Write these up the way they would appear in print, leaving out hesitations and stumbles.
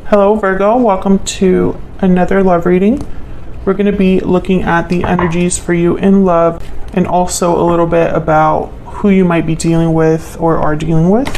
Hello Virgo, welcome to another love reading. We're going to be looking at the energies for you in love and also a little bit about who you might be dealing with or are dealing with.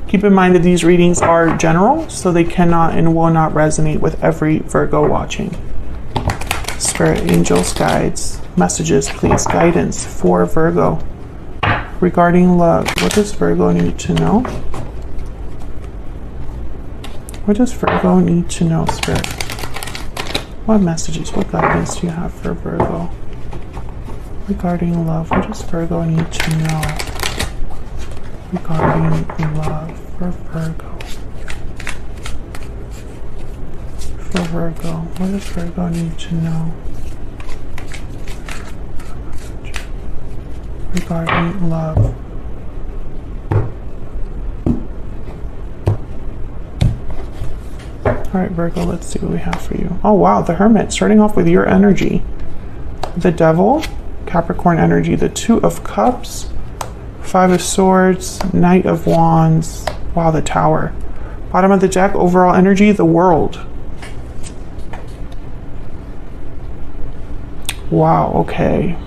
Keep in mind that these readings are general, so they cannot and will not resonate with every Virgo watching. Spirit, angels, guides, messages, please, guidance for Virgo regarding love. What does Virgo need to know? What does Virgo need to know, Spirit? What messages, what guidance do you have for Virgo regarding love? What does Virgo need to know regarding love for Virgo? For Virgo, what does Virgo need to know regarding love? All right, Virgo, let's see what we have for you. Oh, wow, the Hermit, starting off with your energy. The Devil, Capricorn energy, the Two of Cups, Five of Swords, Knight of Wands. Wow, the Tower. Bottom of the deck, overall energy, the World. Wow, okay.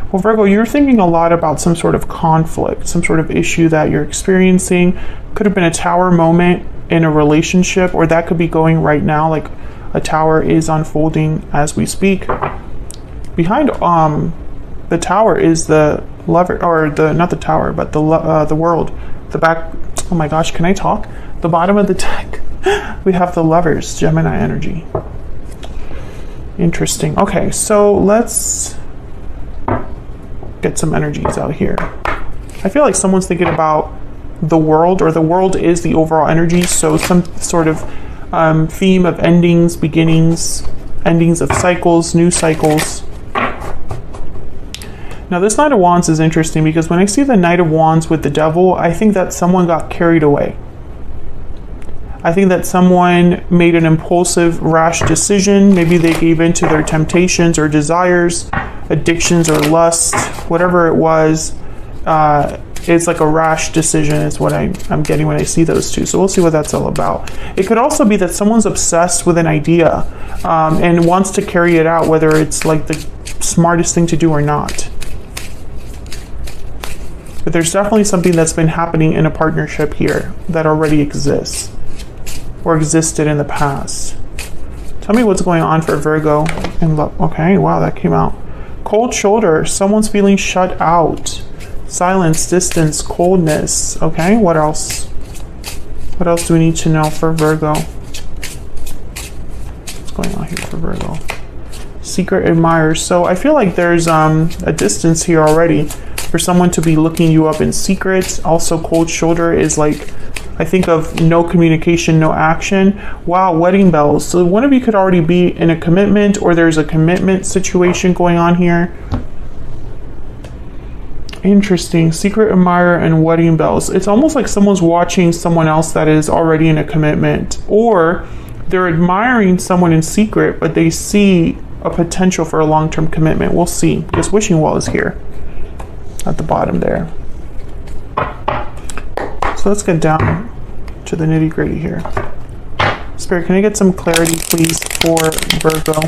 Well, Virgo, you're thinking a lot about some sort of conflict, some sort of issue that you're experiencing. Could have been a Tower moment in a relationship, or that could be going right now, like a tower is unfolding as we speak. Behind the Tower is the lover, or the not the Tower, but the World. The back, oh my gosh, can I talk? The bottom of the deck, we have the Lovers, Gemini energy. Interesting. Okay, so let's get some energies out here. I feel like someone's thinking about the World, or the World is the overall energy, so some sort of theme of endings, beginnings, endings of cycles, new cycles. Now this Knight of Wands is interesting because when I see the Knight of Wands with the Devil, I think that someone got carried away. I think that someone made an impulsive, rash decision. Maybe they gave in to their temptations or desires, addictions or lust, whatever it was. It's like a rash decision is what I'm getting when I see those two. So we'll see what that's all about. It could also be that someone's obsessed with an idea and wants to carry it out, whether it's like the smartest thing to do or not. But there's definitely something that's been happening in a partnership here that already exists or existed in the past. Tell me what's going on for Virgo in love. Okay, wow, that came out. Cold shoulder, someone's feeling shut out. Silence, distance, coldness. Okay, what else? What else do we need to know for Virgo? What's going on here for Virgo? Secret admirers. So I feel like there's a distance here already for someone to be looking you up in secret. Also, cold shoulder is like, I think of no communication, no action. Wow, wedding bells. So one of you could already be in a commitment, or there's a commitment situation going on here. Interesting. Secret admirer and wedding bells. It's almost like someone's watching someone else that is already in a commitment, or they're admiring someone in secret, but they see a potential for a long-term commitment. We'll see, because wishing well is here at the bottom there. So let's get down to the nitty-gritty here. Spirit, can I get some clarity, please, for Virgo?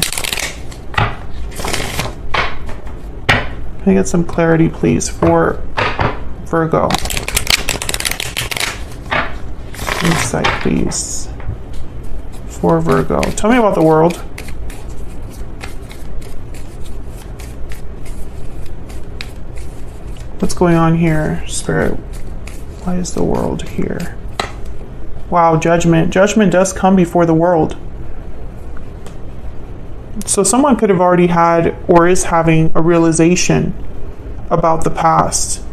Can I get some clarity, please, for Virgo? Insight, please, for Virgo. Tell me about the World. What's going on here, Spirit? Why is the World here? Wow, Judgment. Judgment does come before the World. So someone could have already had or is having a realization about the past,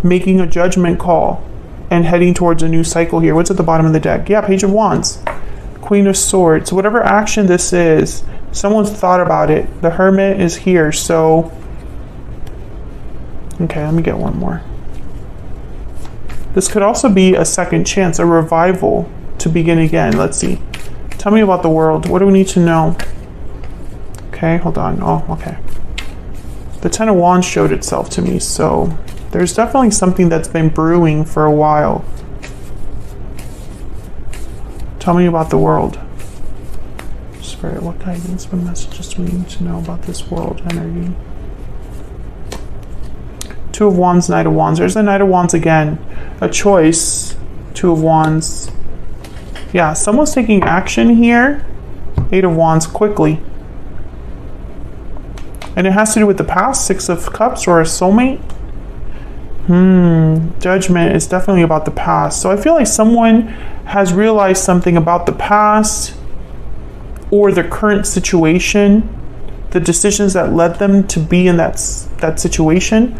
making a judgment call and heading towards a new cycle here. What's at the bottom of the deck? Yeah, Page of Wands, Queen of Swords. Whatever action this is, someone's thought about it. The Hermit is here, so... Okay, let me get one more. This could also be a second chance, a revival to begin again. Let's see. Tell me about the World. What do we need to know? Okay, hold on. Oh, okay. The Ten of Wands showed itself to me, so there's definitely something that's been brewing for a while. Tell me about the world. Spirit, what guidance, what messages do we need to know about this world energy? Two of Wands, Knight of Wands. There's the Knight of Wands again. A choice. Two of Wands. Yeah, someone's taking action here. Eight of Wands quickly. And it has to do with the past. Six of Cups or a soulmate. Judgment is definitely about the past. So I feel like someone has realized something about the past or the current situation, the decisions that led them to be in that situation,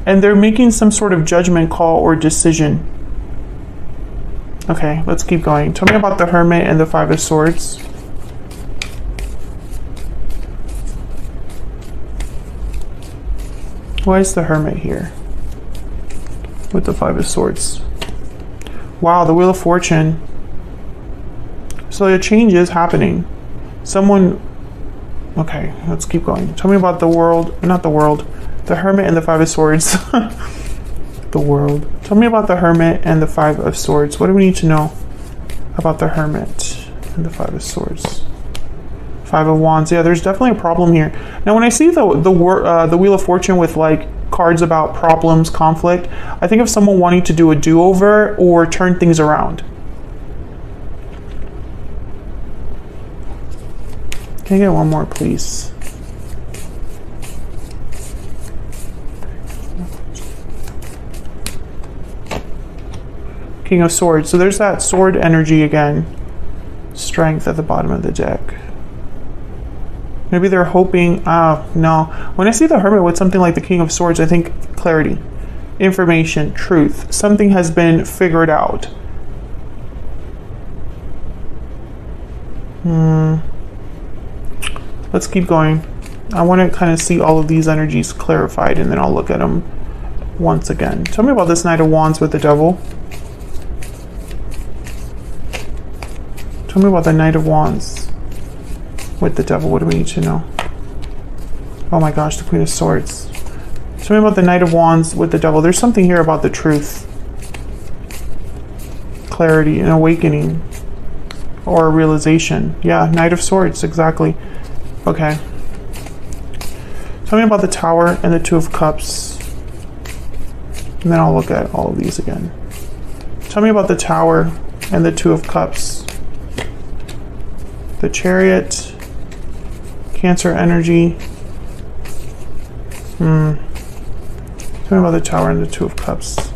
and they're making some sort of judgment call or decision. Okay, let's keep going. Tell me about the Hermit and the Five of Swords. Why is the Hermit here with the Five of Swords? Wow, the Wheel of Fortune. So a change is happening. Someone, okay, let's keep going. Tell me about the world, not the world, the Hermit and the Five of Swords. The world. Tell me about the Hermit and the Five of Swords. What do we need to know about the Hermit and the Five of Swords? Five of Wands. Yeah, there's definitely a problem here. Now, when I see the Wheel of Fortune with like cards about problems, conflict, I think of someone wanting to do a do-over or turn things around. Can I get one more, please? King of Swords. So there's that sword energy again. Strength at the bottom of the deck. Maybe they're hoping, no. When I see the Hermit with something like the King of Swords, I think clarity, information, truth. Something has been figured out. Let's keep going. I want to kind of see all of these energies clarified, and then I'll look at them once again. Tell me about this Knight of Wands with the Devil. Tell me about the Knight of Wands with the Devil. What do we need to know? Oh my gosh, the Queen of Swords. Tell me about the Knight of Wands with the Devil. There's something here about the truth. Clarity, an awakening, or a realization. Yeah, Knight of Swords, exactly. Okay. Tell me about the Tower and the Two of Cups. And then I'll look at all of these again. Tell me about the Tower and the Two of Cups. The Chariot. Cancer energy. Tell me about the Tower and the Two of Cups.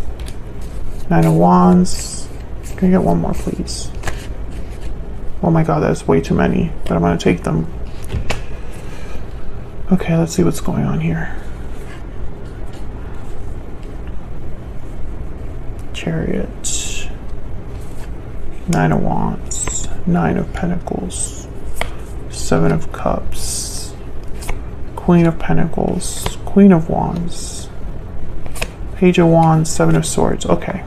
Nine of Wands. Can I get one more, please? Oh my god, that's way too many, but I'm going to take them. Okay, let's see what's going on here. Chariot. Nine of Wands. Nine of Pentacles. Seven of Cups. Queen of Pentacles. Queen of Wands. Page of Wands. Seven of Swords. Okay.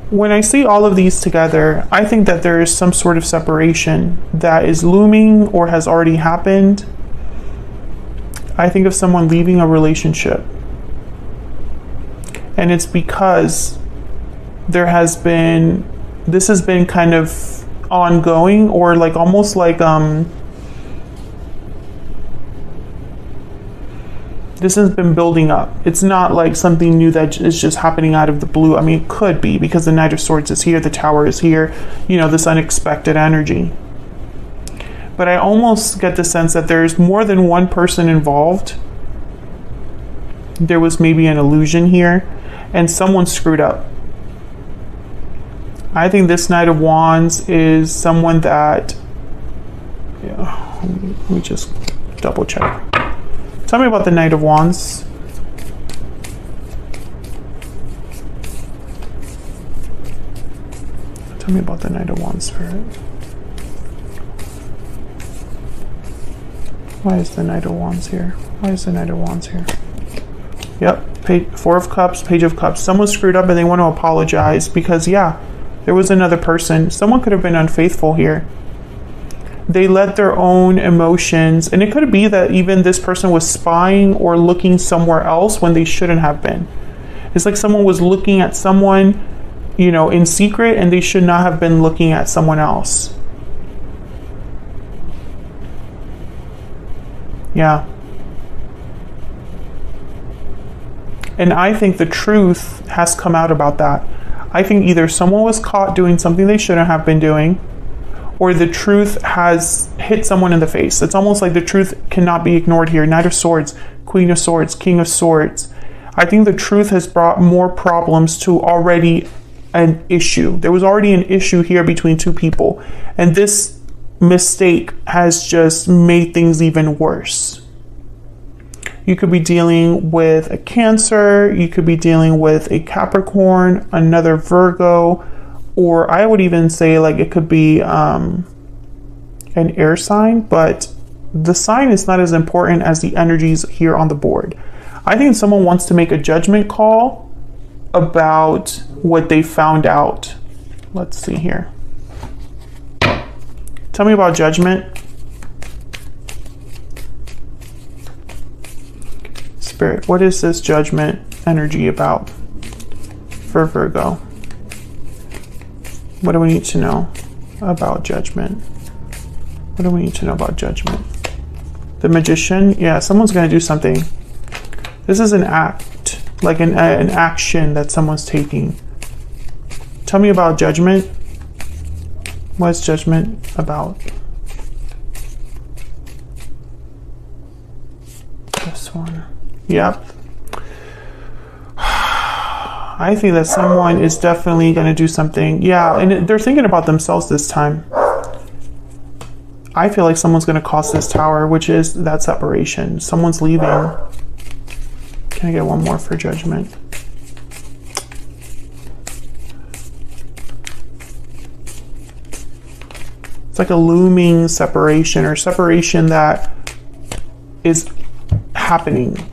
When I see all of these together, I think that there is some sort of separation that is looming or has already happened. I think of someone leaving a relationship. And it's because there has been, this has been kind of ongoing, or like almost like this has been building up. It's not like something new that is just happening out of the blue. I mean, it could be because the Knight of Swords is here, the Tower is here, you know, this unexpected energy. But I almost get the sense that there's more than one person involved. There was maybe an illusion here, and someone screwed up. I think this Knight of Wands is someone that, yeah, let me just double check. Tell me about the Knight of Wands. Tell me about the Knight of Wands, Spirit. Why is the Knight of Wands here? Why is the Knight of Wands here? Yep, Four of Cups, Page of Cups. Someone screwed up and they want to apologize because, yeah, there was another person. Someone could have been unfaithful here. They let their own emotions, and it could be that even this person was spying or looking somewhere else when they shouldn't have been. It's like someone was looking at someone you know, in secret, and they should not have been looking at someone else. Yeah. And I think the truth has come out about that. I think either someone was caught doing something they shouldn't have been doing, or the truth has hit someone in the face. It's almost like the truth cannot be ignored here. Knight of Swords, Queen of Swords, King of Swords. I think the truth has brought more problems to already an issue. There was already an issue here between two people, and this mistake has just made things even worse. You could be dealing with a Cancer, you could be dealing with a Capricorn, another Virgo, or I would even say like it could be an air sign, but the sign is not as important as the energies here on the board. I think someone wants to make a judgment call about what they found out. Let's see here. Tell me about judgment. Spirit, what is this judgment energy about for Virgo? What do we need to know about judgment? What do we need to know about judgment? The Magician, yeah, someone's going to do something. This is an act, like an action that someone's taking. Tell me about judgment. What's judgment about? This one. Yep. I think that someone is definitely going to do something. Yeah, and they're thinking about themselves this time. I feel like someone's going to cross this tower, which is that separation. Someone's leaving. Can I get one more for judgment? It's like a looming separation, or separation that is happening.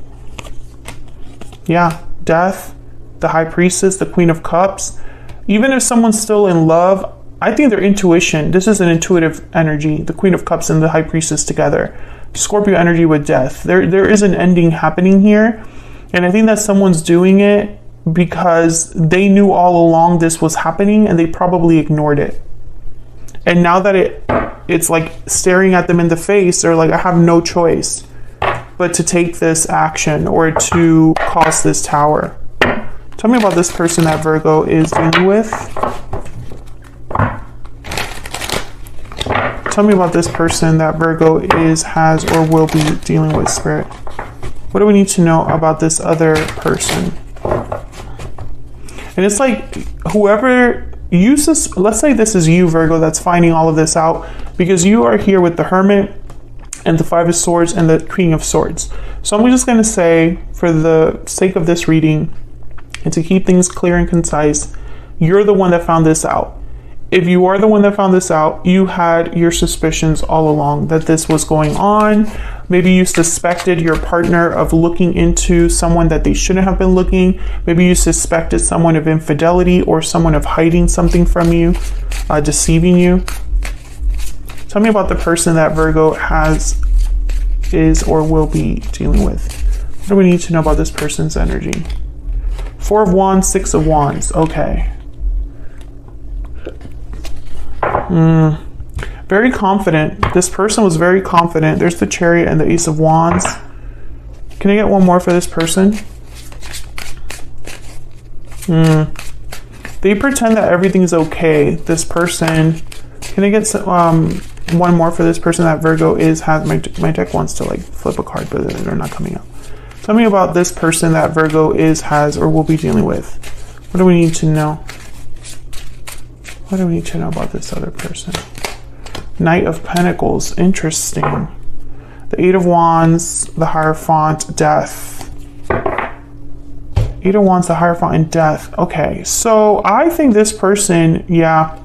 Yeah, Death, the High Priestess, the Queen of Cups. Even if someone's still in love, I think their intuition, this is an intuitive energy, the Queen of Cups and the High Priestess together. Scorpio energy with Death. There is an ending happening here. And I think that someone's doing it because they knew all along this was happening, and they probably ignored it. And now that it's like staring at them in the face, they're like, I have no choice but to take this action or to cause this tower. Tell me about this person that Virgo is dealing with. Tell me about this person that Virgo has, or will be dealing with, Spirit. What do we need to know about this other person? And it's like whoever uses, let's say this is you, Virgo, that's finding all of this out, because you are here with the Hermit and the Five of Swords and the Queen of Swords. So I'm just going to say, for the sake of this reading and to keep things clear and concise, you're the one that found this out. If you are the one that found this out, you had your suspicions all along that this was going on. Maybe you suspected your partner of looking into someone that they shouldn't have been looking. Maybe you suspected someone of infidelity, or someone of hiding something from you, deceiving you. Tell me about the person that Virgo is or will be dealing with. What do we need to know about this person's energy? Four of Wands, Six of Wands. Okay. Very confident. This person was very confident. There's the Chariot and the Ace of Wands. Can I get one more for this person? They pretend that everything's okay. This person. Can I get one more for this person that Virgo has? My deck wants to like flip a card, but they're not coming up. Tell me about this person that Virgo has, or will be dealing with. What do we need to know? What do we need to know about this other person? Knight of Pentacles. Interesting. The Eight of Wands, the Hierophant, Death. Eight of Wands, the Hierophant, and Death. Okay, so I think this person, yeah.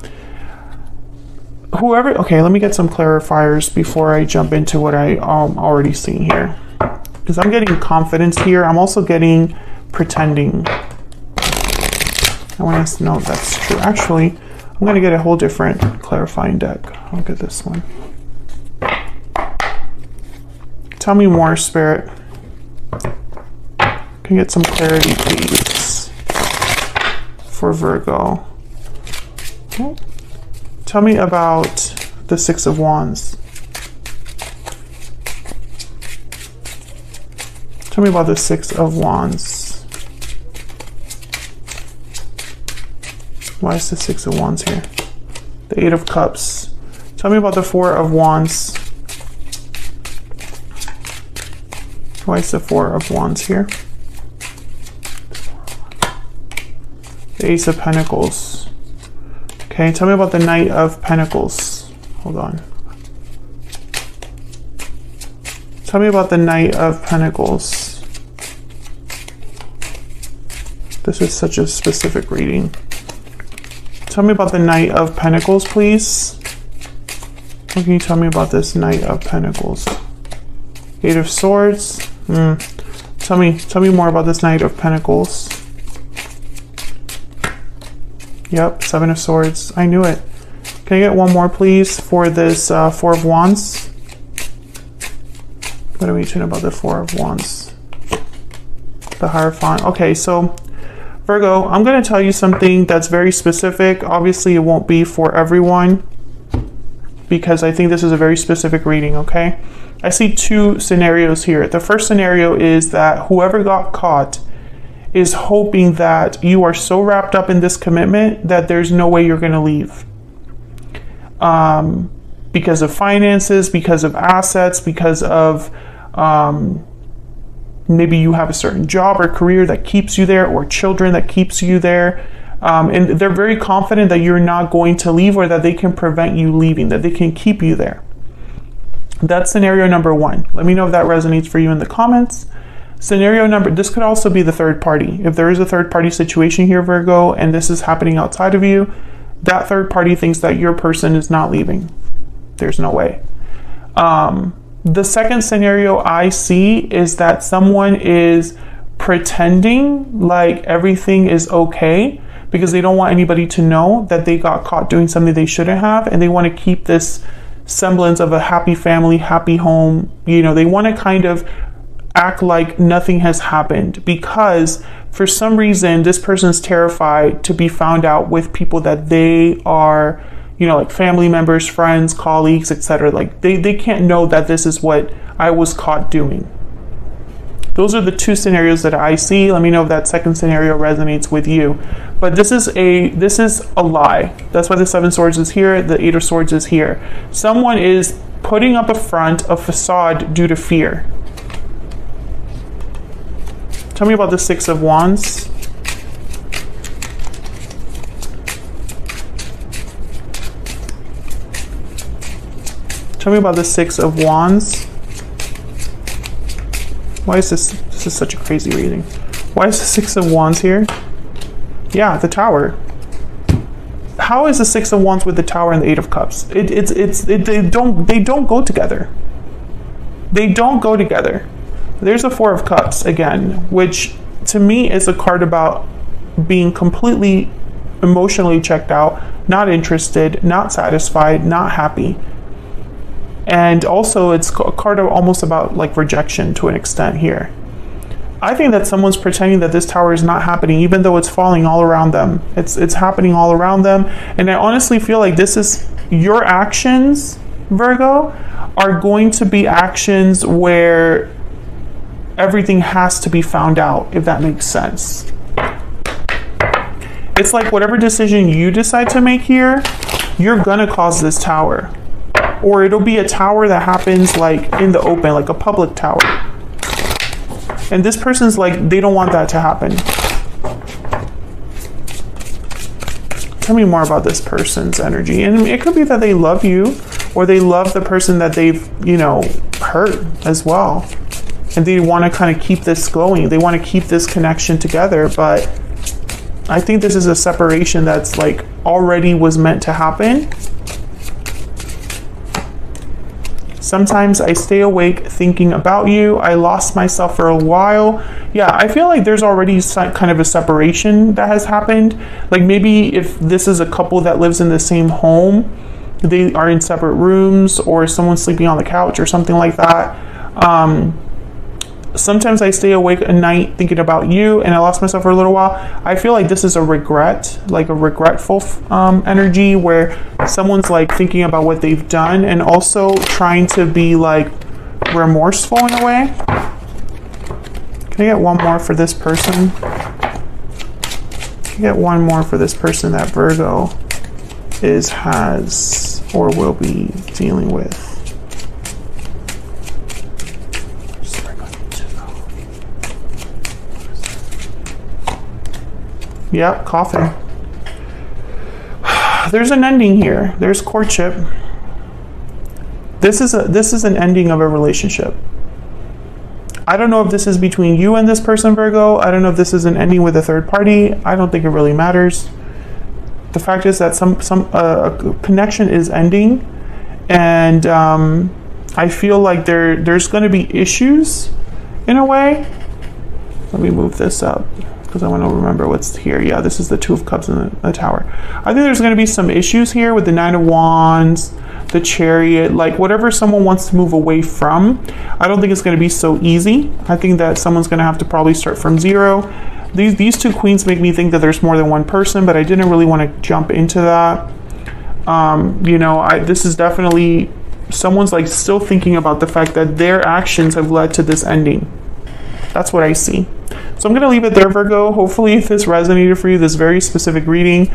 Okay, let me get some clarifiers before I jump into what I'm already seeing here. Because I'm getting confidence here. I'm also getting pretending. I want us to know if that's true. Actually, I'm going to get a whole different clarifying deck. I'll get this one. Tell me more, Spirit. Can you get some clarity, please? for Virgo. Okay. Tell me about the Six of Wands. Tell me about the Six of Wands. Why is the Six of Wands here? The Eight of Cups. Tell me about the Four of Wands. Why is the Four of Wands here? The Ace of Pentacles. Okay, tell me about the Knight of Pentacles. Hold on. Tell me about the Knight of Pentacles. This is such a specific reading. Tell me about the Knight of Pentacles, please. What can you tell me about this Knight of Pentacles? Eight of Swords. Tell me more about this Knight of Pentacles. Yep, Seven of Swords. I knew it. Can I get one more, please, for this Four of Wands? What are we saying about the Four of Wands? The Hierophant. Okay, so Virgo, I'm going to tell you something that's very specific. Obviously, it won't be for everyone because I think this is a very specific reading, okay? I see two scenarios here. The first scenario is that whoever got caught is hoping that you are so wrapped up in this commitment that there's no way you're going to leave. Because of finances, because of assets, because of maybe you have a certain job or career that keeps you there, or children that keeps you there. And they're very confident that you're not going to leave, or that they can prevent you leaving, that they can keep you there. That's scenario number one. Let me know if that resonates for you in the comments. Scenario number, this could also be the third party. If there is a third party situation here, Virgo, and this is happening outside of you, that third party thinks that your person is not leaving. There's no way. The second scenario I see is that someone is pretending like everything is okay because they don't want anybody to know that they got caught doing something they shouldn't have, and they want to keep this semblance of a happy family, happy home. You know, they want to kind of act like nothing has happened because for some reason this person's terrified to be found out with people that they are, you know, like family members, friends, colleagues, etc. Like they can't know that this is what I was caught doing. Those are the two scenarios that I see. Let me know if that second scenario resonates with you. But this is a lie. That's why the Seven Swords is here, the Eight of Swords is here. Someone is putting up a front, a facade due to fear. Tell me about the Six of Wands. Tell me about the Six of Wands. Why is this is such a crazy reading. Why is the Six of Wands here? Yeah, the Tower. How is the Six of Wands with the Tower and the Eight of Cups? They don't go together. They don't go together. There's a Four of Cups again, which to me is a card about being completely emotionally checked out, not interested, not satisfied, not happy. And also it's a card of almost about like rejection to an extent here. I think that someone's pretending that this tower is not happening, even though it's falling all around them. It's happening all around them. And I honestly feel like this is your actions, Virgo, are going to be actions where everything has to be found out, if that makes sense. It's like whatever decision you decide to make here, you're gonna cause this tower. Or it'll be a tower that happens like in the open, like a public tower. And this person's like, they don't want that to happen. Tell me more about this person's energy. And it could be that they love you, or they love the person that they've, you know, hurt as well. And they want to kind of keep this going. They want to keep this connection together. But I think this is a separation that's like already was meant to happen. Sometimes I stay awake thinking about you. I lost myself for a while. Yeah, I feel like there's already kind of a separation that has happened. Like maybe if this is a couple that lives in the same home, they are in separate rooms, or someone's sleeping on the couch or something like that. sometimes I stay awake at night thinking about you and I lost myself for a little while. I feel like this is a regret, like a regretful energy where someone's like thinking about what they've done and also trying to be like remorseful in a way. Can I get one more for this person? Can I get one more for this person that Virgo has or will be dealing with? Yep, coughing. There's an ending here. There's courtship. This is an ending of a relationship. I don't know if this is between you and this person, Virgo. I don't know if this is an ending with a third party. I don't think it really matters. The fact is that some connection is ending, and I feel like there's going to be issues in a way. Let me move this up because I want to remember what's here. Yeah, this is the Two of Cups in the Tower. I think there's going to be some issues here with the Nine of Wands, the Chariot, like whatever someone wants to move away from. I don't think it's going to be so easy. I think that someone's going to have to probably start from zero. These two queens make me think that there's more than one person, but I didn't really want to jump into that. You know, this is definitely someone's like still thinking about the fact that their actions have led to this ending. That's what I see. So I'm going to leave it there, Virgo. Hopefully this resonated for you, this very specific reading.